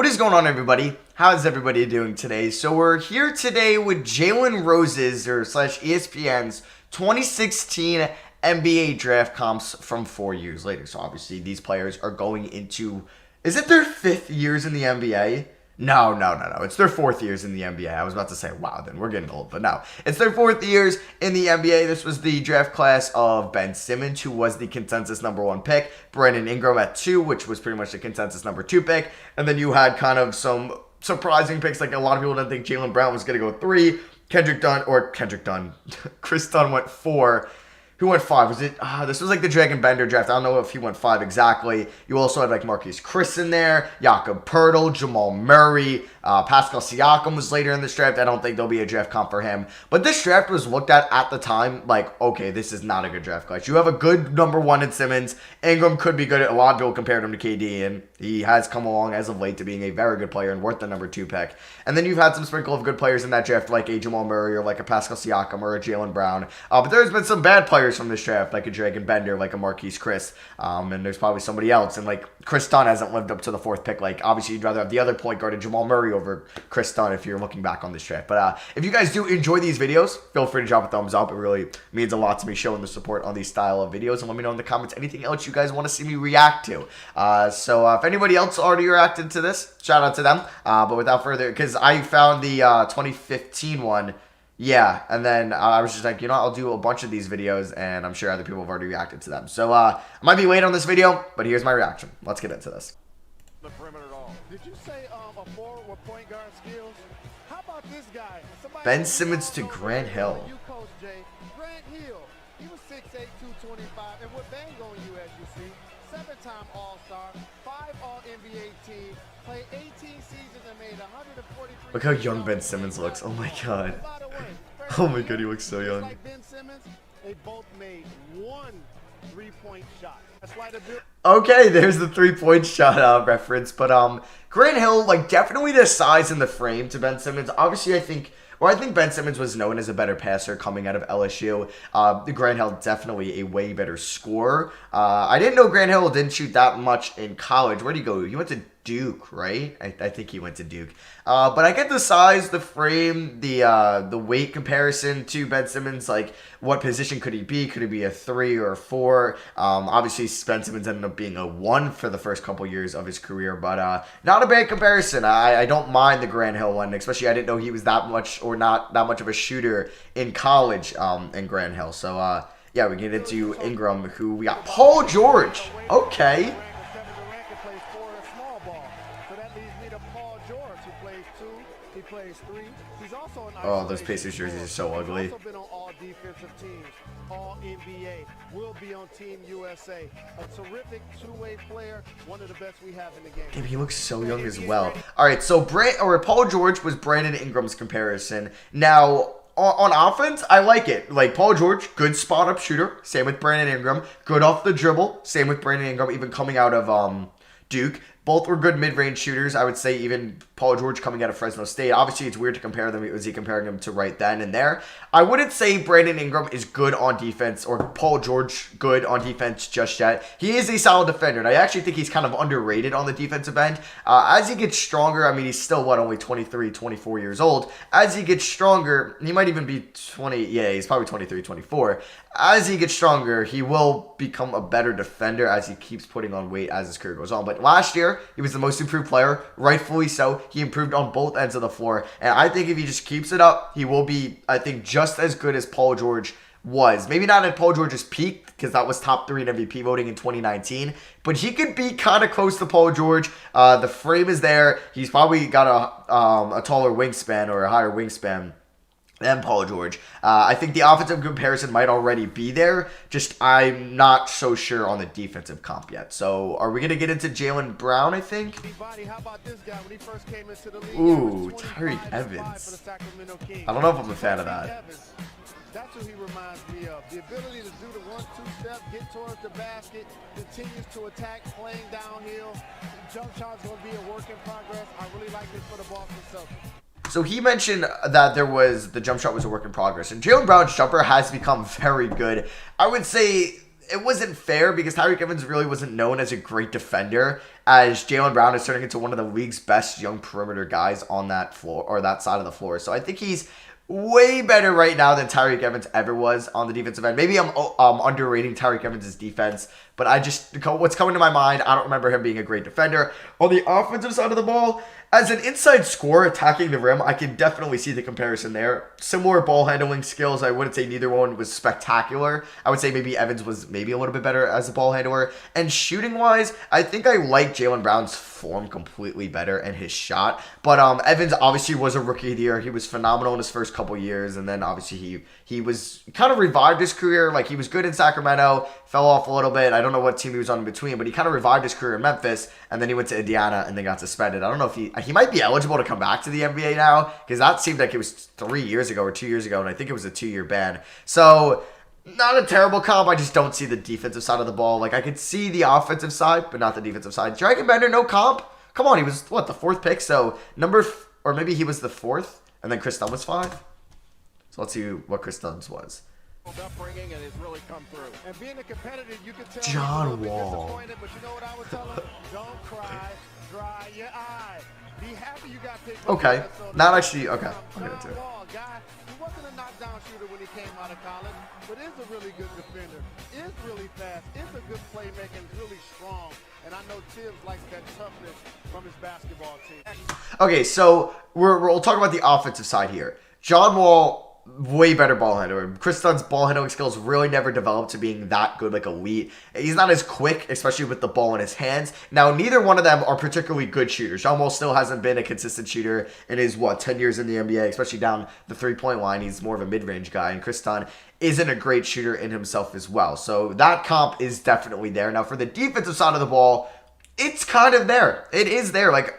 What is going on, everybody? How's everybody doing today? So we're here today with Jalen Rose's / ESPN's 2016 NBA draft comps from 4 years later. So obviously these players are going into, is it their 5th years in the NBA? No. It's their 4th years in the NBA. I was about to say, wow, then we're getting old. But no, it's their 4th years in the NBA. This was the draft class of Ben Simmons, who was the consensus #1 pick. Brandon Ingram at 2, which was pretty much the consensus #2 pick. And then you had kind of some surprising picks. Like a lot of people didn't think Jaylen Brown was going to go 3. Chris Dunn went 4. Who went 5? Was it? This was like the Dragon Bender draft. I don't know if he went 5 exactly. You also had like Marquis Christopher in there, Jakob Poeltl, Jamal Murray, Pascal Siakam was later in this draft. I don't think there'll be a draft comp for him. But this draft was looked at the time like, okay, this is not a good draft class. You have a good #1 in Simmons. Ingram could be good. A lot of people compared him to KD, and he has come along as of late to being a very good player and worth the #2 pick. And then you've had some sprinkle of good players in that draft, like a Jamal Murray or like a Pascal Siakam or a Jaylen Brown. But there's been some bad players from this draft, like a Dragon Bender, like a Marquis Chris, and there's probably somebody else. And like Chris Dunn hasn't lived up to the 4th pick. Like obviously you'd rather have the other point guard and Jamal Murray over Chris Dunn if you're looking back on this draft. But if you guys do enjoy these videos, feel free to drop a thumbs up. It really means a lot to me showing the support on these style of videos. And let me know in the comments anything else you guys want to see me react to. So if anybody else already reacted to this, shout out to them. But without further, because I found the 2015 one. Yeah, and then I was just like, you know, I'll do a bunch of these videos, and I'm sure other people have already reacted to them. So I might be late on this video, but here's my reaction. Let's get into this. The perimeter at all. Did you say a forward with point guard skills? How about this guy? Ben Simmons to Grant Hill. You coach Jay. Grant Hill. He was 6'8", 225, and would bang on you as you see. 7-time All-Star, 5 All-NBA team, played 18 seasons and made 143. Look how young Ben Simmons looks. Oh my god. Oh my god, he looks so young. Like Ben Simmons, they both made 1 3-point shot. That's why the Okay, there's the 3-point shot reference. But Grant Hill, like, definitely the size and the frame to Ben Simmons. Obviously, I think Ben Simmons was known as a better passer coming out of LSU. Grant Hill definitely a way better scorer. I didn't know Grant Hill didn't shoot that much in college. Where'd he go? He went to Duke, right? I think he went to Duke. But I get the size, the frame, the weight comparison to Ben Simmons. Like, what position could he be? Could he be a 3 or a 4? Obviously, Ben Simmons ended up being a 1 for the first couple years of his career, but not a bad comparison. I don't mind the Grant Hill one, especially I didn't know he was that much or not that much of a shooter in college in Grant Hill. So, yeah, we get into Ingram, who we got Paul George. Okay. Oh, those Pacers jerseys are so ugly. He's also been on all defensive teams, all NBA, will be on Team USA. A terrific two-way player, one of the best we have in the game. Damn, he looks so young as well. All right, so Paul George was Brandon Ingram's comparison. Now, on offense, I like it. Like, Paul George, good spot-up shooter. Same with Brandon Ingram. Good off the dribble. Same with Brandon Ingram, even coming out of Duke. Both were good mid-range shooters. I would say even Paul George coming out of Fresno State. Obviously, it's weird to compare them. Was he comparing them to right then and there? I wouldn't say Brandon Ingram is good on defense or Paul George good on defense just yet. He is a solid defender, and I actually think he's kind of underrated on the defensive end. As he gets stronger, I mean, he's still, only 23, 24 years old. As he gets stronger, he might even be 20. Yeah, he's probably 23, 24. As he gets stronger, he will become a better defender as he keeps putting on weight as his career goes on. But last year, he was the most improved player, rightfully so. He improved on both ends of the floor. And I think if he just keeps it up, he will be, I think, just as good as Paul George was. Maybe not at Paul George's peak, because that was top 3 in MVP voting in 2019. But he could be kind of close to Paul George. The frame is there. He's probably got a taller wingspan or a higher wingspan than Paul George. I think the offensive comparison might already be there. Just I'm not so sure on the defensive comp yet. So are we going to get into Jaylen Brown, I think? Ooh, Tyreek Evans. I don't know if I'm a fan of that. That's what he reminds me of. The ability to do the 1-2 step, get towards the basket, continues to attack, playing downhill. The jump shot's going to be a work in progress. I really like this for the Boston Celtics. So he mentioned that the jump shot was a work in progress. And Jaylen Brown's jumper has become very good. I would say it wasn't fair because Tyreke Evans really wasn't known as a great defender, as Jaylen Brown is turning into one of the league's best young perimeter guys on that floor or that side of the floor. So I think he's way better right now than Tyreke Evans ever was on the defensive end. Maybe I'm underrating Tyreke Evans' defense, but what's coming to my mind, I don't remember him being a great defender. On the offensive side of the ball, as an inside scorer attacking the rim, I can definitely see the comparison there. Similar ball handling skills. I wouldn't say neither one was spectacular. I would say maybe Evans was maybe a little bit better as a ball handler. And shooting wise, I think I like Jaylen Brown's form completely better and his shot. But Evans obviously was a rookie of the year. He was phenomenal in his first couple years, and then obviously he was kind of revived his career. Like, he was good in Sacramento, fell off a little bit. I don't know what team he was on in between, but he kind of revived his career in Memphis, and then he went to Indiana and then got suspended. I don't know if he might be eligible to come back to the NBA now, because that seemed like it was 3 years ago or 2 years ago, and I think it was a 2-year ban. So not a terrible comp. I just don't see the defensive side of the ball. Like, I could see the offensive side, but not the defensive side. Dragon Bender, no comp. Come on, he was, the 4th pick? So, or maybe he was the 4th, and then Chris Dunn was 5. So let's see what Chris Dunn's was. Upbringing and it's really come through. And being a competitor, you can tell John Wall. But you know what I would tell him? Don't cry, dry your eye. Be happy you got picked. Okay, not actually. Okay, I'll get into it. Guy, he wasn't a knockdown shooter when he came out of college, but is a really good defender. Is really fast. Is a good playmaker. And really strong. And I know Tibbs likes that toughness from his basketball team. Okay, so we'll talk about the offensive side here. John Wall, way better ball handler. Chris Dunn's ball handling skills really never developed to being that good, like elite. He's not as quick, especially with the ball in his hands. Now, neither one of them are particularly good shooters. John Wall still hasn't been a consistent shooter in his, 10 years in the NBA, especially down the three-point line. He's more of a mid-range guy, and Chris Dunn isn't a great shooter in himself as well. So that comp is definitely there. Now, for the defensive side of the ball, it's kind of there. It is there. Like,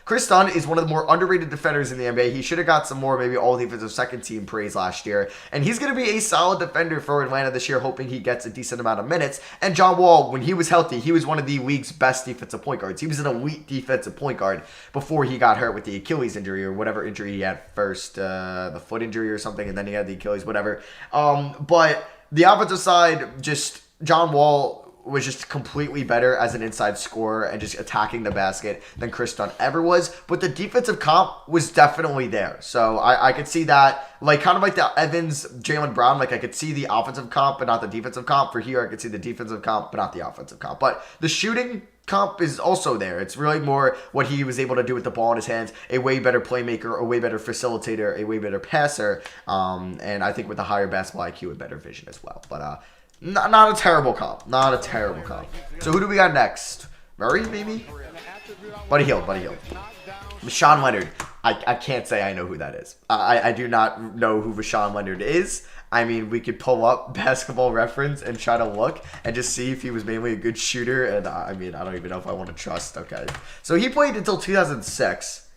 Chris Dunn is one of the more underrated defenders in the NBA. He should have got some more maybe all-defensive second-team praise last year. And he's going to be a solid defender for Atlanta this year, hoping he gets a decent amount of minutes. And John Wall, when he was healthy, he was one of the league's best defensive point guards. He was an elite defensive point guard before he got hurt with the Achilles injury or whatever injury he had first, the foot injury or something, and then he had the Achilles, whatever. But the offensive side, just John Wall was just completely better as an inside scorer and just attacking the basket than Chris Dunn ever was. But the defensive comp was definitely there. So I could see that, like, kind of like the Evans, Jaylen Brown, like I could see the offensive comp but not the defensive comp. For here, I could see the defensive comp but not the offensive comp. But the shooting comp is also there. It's really more what he was able to do with the ball in his hands. A way better playmaker, a way better facilitator, a way better passer. And I think with a higher basketball IQ and better vision as well. But not a terrible comp. Not a terrible comp. So who do we got next? Murray, maybe? Buddy Hield. Rashawn Leonard. I can't say I know who that is. I do not know who Rashawn Leonard is. I mean, we could pull up Basketball Reference and try to look and just see if he was mainly a good shooter. And I mean, I don't even know if I want to trust. Okay. So he played until 2006.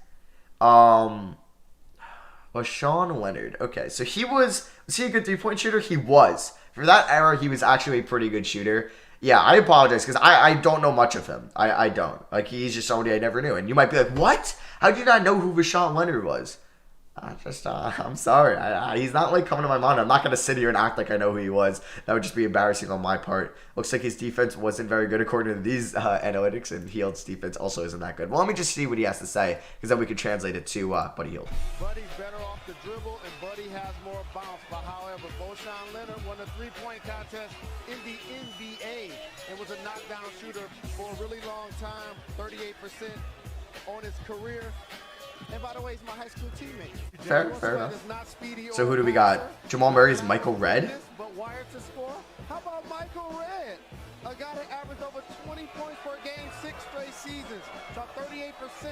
Rashawn Leonard. Okay. So was he a good three-point shooter? He was. For that era, he was actually a pretty good shooter. Yeah, I apologize because I don't know much of him. I don't. Like, he's just somebody I never knew. And you might be like, what? How did you not know who Rashawn Leonard was? I'm sorry. He's not, like, coming to my mind. I'm not going to sit here and act like I know who he was. That would just be embarrassing on my part. Looks like his defense wasn't very good according to these analytics, and Hield's defense also isn't that good. Well, let me just see what he has to say, because then we can translate it to Buddy Hield. Buddy's better off the dribble, and Buddy has more bounce. But however, Rashawn Leonard won a three-point contest in the NBA and was a knockdown shooter for a really long time, 38% on his career. And by the way, he's my high school teammate. Fair enough. So who do we got? Jamal Murray's Michael Redd. But wired to score. How about Michael Redd? A guy that averaged over 20 points per game 6 straight seasons. Shot 38%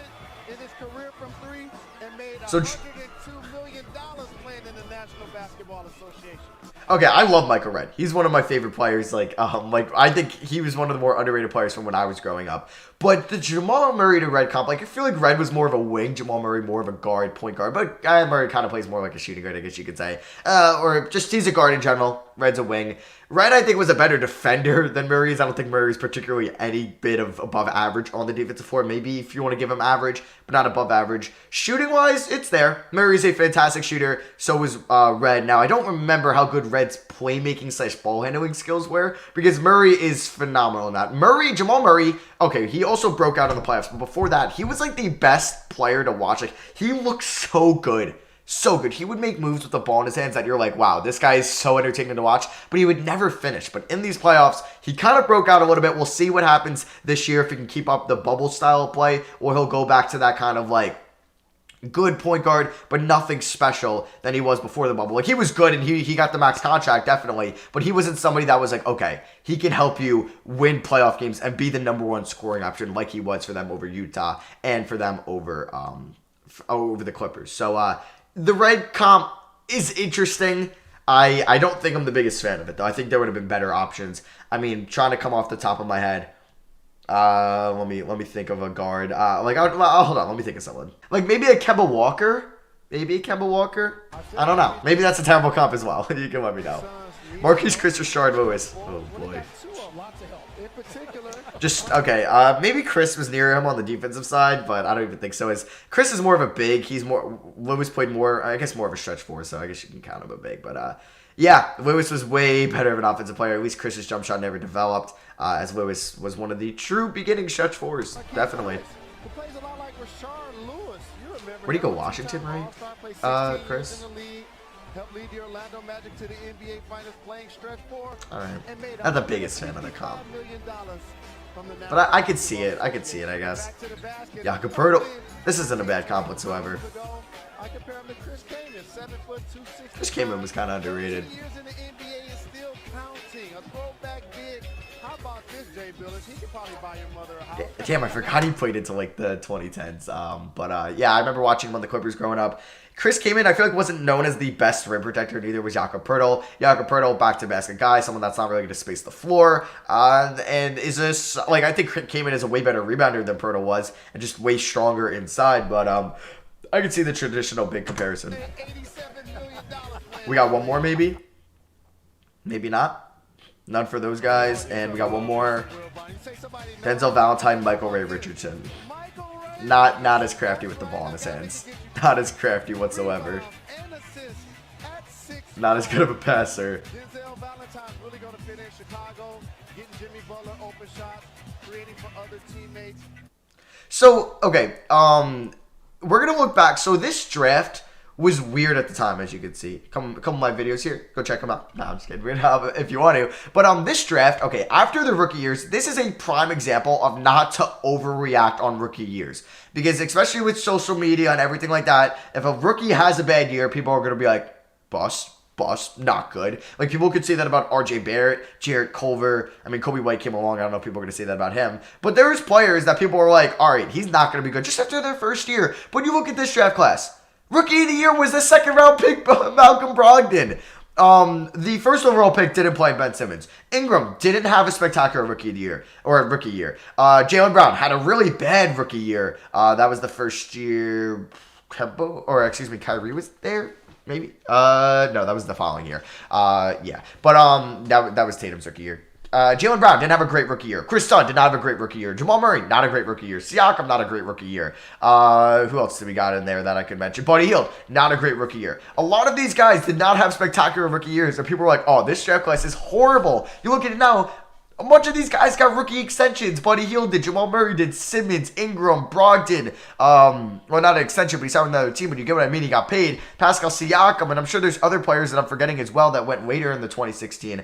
in his career from three and made $102 million playing in the National Basketball Association. Okay, I love Michael Redd. He's one of my favorite players. Like I think he was one of the more underrated players from when I was growing up. But the Jamal Murray to Redd comp, like, I feel like Redd was more of a wing, Jamal Murray more of a guard, point guard. But Murray kind of plays more like a shooting guard, I guess you could say. Or just he's a guard in general. Redd's a wing. Red, I think, was a better defender than Murray's. I don't think Murray's particularly any bit of above average on the defensive floor. Maybe if you want to give him average, but not above average. Shooting-wise, it's there. Murray's a fantastic shooter. So was Red. Now, I don't remember how good Red's playmaking / ball handling skills were, because Murray is phenomenal in that. Jamal Murray, okay, he also broke out in the playoffs, but before that, he was like the best player to watch. Like, he looked so good. So good. He would make moves with the ball in his hands that you're like, wow, this guy is so entertaining to watch, but he would never finish. But in these playoffs, he kind of broke out a little bit. We'll see what happens this year if he can keep up the bubble style of play, or he'll go back to that kind of like good point guard, but nothing special than he was before the bubble. Like, he was good and he got the max contract, definitely, but he wasn't somebody that was like, okay, he can help you win playoff games and be the #1 scoring option like he was for them over Utah and for them over the Clippers. So, the Red comp is interesting. I don't think I'm the biggest fan of it, though. I think there would have been better options. I mean, trying to come off the top of my head, let me think of a guard. Hold on, let me think of someone. Like, maybe a Kemba Walker? I don't know. Maybe that's a terrible comp as well. You can let me know. Marquis Christopher, Lewis. Oh, boy. Just, okay, maybe Chris was near him on the defensive side, but I don't even think so. Chris is more of a big. Lewis played more, I guess, more of a stretch four, so I guess you can count him a big. But, yeah, Lewis was way better of an offensive player. At least Chris's jump shot never developed, as Lewis was one of the true beginning stretch fours, definitely. Where'd he go, Washington, right? Chris? Helped lead the Orlando Magic to the NBA Finals playing stretch four. All right. I'm the biggest fan of the comp. But I could see it. I guess. Jakob Poeltl. This isn't a bad comp whatsoever. Chris Kaman was kind of underrated. Damn, I forgot he played into like the 2010s. Yeah, I remember watching him on the Clippers growing up. Chris Kaman, I feel like, wasn't known as the best rim protector. Neither was Jakob Poeltl. Jakob Poeltl, back-to-basket guy, someone that's not really going to space the floor. And is this, like, I think Kaman is a way better rebounder than Poeltl was, and just way stronger inside. But I could see the traditional big comparison. We got one more, maybe? Maybe not. None for those guys. And we got one more. Denzel Valentine, Michael Ray Richardson. Not as crafty with the ball in his hands. Not as crafty whatsoever. Not as good of a passer. So, okay, we're going to look back. So this draft was weird at the time, as you can see. A couple of my videos here. Go check them out. No, I'm just kidding. If you want to. But this draft, okay, after the rookie years, this is a prime example of not to overreact on rookie years. Because especially with social media and everything like that, if a rookie has a bad year, people are going to be like, bust, not good. Like, people could say that about RJ Barrett, Jarrett Culver. I mean, Kobe White came along. I don't know if people are going to say that about him. But there's players that people are like, all right, he's not going to be good just after their first year. But you look at this draft class. Rookie of the year was the second-round pick, Malcolm Brogdon. The first overall pick didn't play Ben Simmons. Ingram didn't have a spectacular rookie year. Jaylen Brown had a really bad rookie year. That was the first year Kyrie was there. Maybe? No, that was the following year. Yeah. But that was Tatum's rookie year. Jaylen Brown didn't have a great rookie year. Chris Dunn did not have a great rookie year. Jamal Murray, not a great rookie year. Siakam, not a great rookie year. Who else did we got in there that I could mention? Buddy Hield, not a great rookie year. A lot of these guys did not have spectacular rookie years, and people were like, oh, this draft class is horrible. You look at it now, a bunch of these guys got rookie extensions. Buddy Hield did, Jamal Murray did, Simmons, Ingram, Brogdon. Well, not an extension, but he signed with another team, but you get what I mean. He got paid. Pascal Siakam, and I'm sure there's other players that I'm forgetting as well that went later in the 2016, in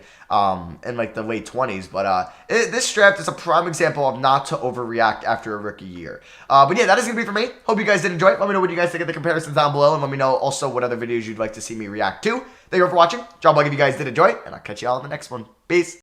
like the late 20s. But this draft is a prime example of not to overreact after a rookie year. But yeah, that is going to be for me. Hope you guys did enjoy it. Let me know what you guys think of the comparisons down below, and let me know also what other videos you'd like to see me react to. Thank you all for watching. Drop a like if you guys did enjoy it, and I'll catch you all in the next one. Peace.